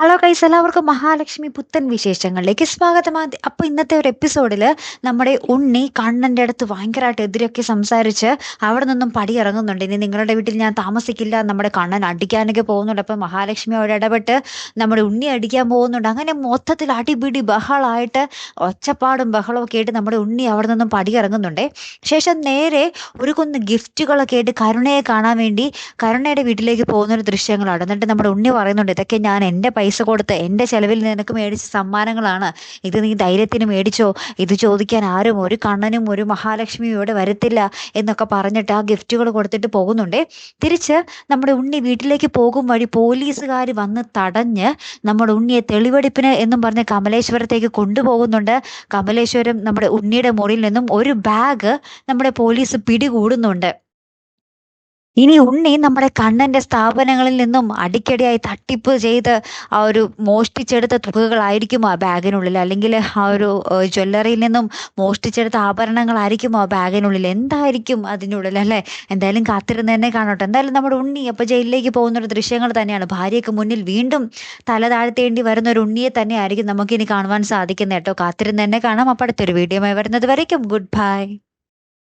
Hello guys, എല്ലാവർക്കും മഹാലക്ഷ്മി പുത്തൻ വിശേഷങ്ങളിലേക്ക് സ്വാഗതം. അപ്പോൾ ഇന്നത്തെ ഒരു എപ്പിസോഡിൽ നമ്മുടെ ഉണ്ണി കണ്ണൻ്റെ അടുത്ത് ഭയങ്കരമായിട്ട് എതിരൊക്കെ സംസാരിച്ച് അവിടെ നിന്നും പടിയിറങ്ങുന്നുണ്ട്. ഇനി നിങ്ങളുടെ വീട്ടിൽ ഞാൻ താമസിക്കില്ല, നമ്മുടെ കണ്ണൻ അടിക്കാനൊക്കെ പോകുന്നുണ്ട്. അപ്പം മഹാലക്ഷ്മി അവിടെ ഇടപെട്ട് നമ്മുടെ ഉണ്ണി അടിക്കാൻ പോകുന്നുണ്ട്. അങ്ങനെ മൊത്തത്തിൽ അടിപിടി ബഹളമായിട്ട് ഒച്ചപ്പാടും ബഹളമൊക്കെ ആയിട്ട് നമ്മുടെ ഉണ്ണി അവിടെ നിന്നും പടിയിറങ്ങുന്നുണ്ട്. ശേഷം നേരെ ഒരു കുന്ന് ഗിഫ്റ്റുകളൊക്കെ ആയിട്ട് കരുണയെ കാണാൻ വേണ്ടി കരുണയുടെ വീട്ടിലേക്ക് പോകുന്നൊരു ദൃശ്യങ്ങളാണ്. എന്നിട്ട് നമ്മുടെ ഉണ്ണി പറയുന്നുണ്ട്, ഇതൊക്കെ ഞാൻ എൻ്റെ പൈസ കൊടുത്ത് എൻ്റെ ചെലവിൽ നിനക്ക് മേടിച്ച സമ്മാനങ്ങളാണ്, ഇത് നീ ധൈര്യത്തിന് മേടിച്ചോ, ഇത് ചോദിക്കാൻ ആരും ഒരു കണ്ണനും ഒരു മഹാലക്ഷ്മിയും ഇവിടെ വരത്തില്ല എന്നൊക്കെ പറഞ്ഞിട്ട് ആ ഗിഫ്റ്റുകൾ കൊടുത്തിട്ട് പോകുന്നുണ്ട്. തിരിച്ച് നമ്മുടെ ഉണ്ണി വീട്ടിലേക്ക് പോകും വഴി പോലീസുകാർ വന്ന് തടഞ്ഞ് നമ്മുടെ ഉണ്ണിയെ തെളിവെടുപ്പിന് എന്നും പറഞ്ഞ് കമലേശ്വരത്തേക്ക് കൊണ്ടുപോകുന്നുണ്ട്. കമലേശ്വരം നമ്മുടെ ഉണ്ണിയുടെ മുറിയിൽ നിന്നും ഒരു ബാഗ് നമ്മുടെ പോലീസ് പിടികൂടുന്നുണ്ട്. ഇനി ഉണ്ണി നമ്മുടെ കണ്ണൻ്റെ സ്ഥാപനങ്ങളിൽ നിന്നും അടിക്കടിയായി തട്ടിപ്പ് ചെയ്ത് ആ ഒരു മോഷ്ടിച്ചെടുത്ത തുകകളായിരിക്കുമോ ആ ബാഗിനുള്ളിൽ, അല്ലെങ്കിൽ ആ ഒരു ജ്വല്ലറിയിൽ നിന്നും മോഷ്ടിച്ചെടുത്ത ആഭരണങ്ങളായിരിക്കുമോ ആ ബാഗിനുള്ളിൽ, എന്തായിരിക്കും അതിനുള്ളിൽ അല്ലേ? എന്തായാലും കാത്തിരുന്ന് തന്നെ കാണട്ടെ. എന്തായാലും നമ്മുടെ ഉണ്ണി അപ്പോൾ ജയിലിലേക്ക് പോകുന്നൊരു ദൃശ്യങ്ങൾ തന്നെയാണ്. ഭാര്യയ്ക്ക് മുന്നിൽ വീണ്ടും തല താഴ്ത്തേണ്ടി വരുന്ന ഒരു ഉണ്ണിയെ തന്നെ ആയിരിക്കും നമുക്കിനി കാണുവാൻ സാധിക്കുന്നത് കേട്ടോ. കാത്തിരുന്ന് തന്നെ കാണാം. അപ്പോൾ അടുത്തൊരു വീഡിയോയുമായി വരുന്നത് വരയ്ക്കും ഗുഡ് ബൈ.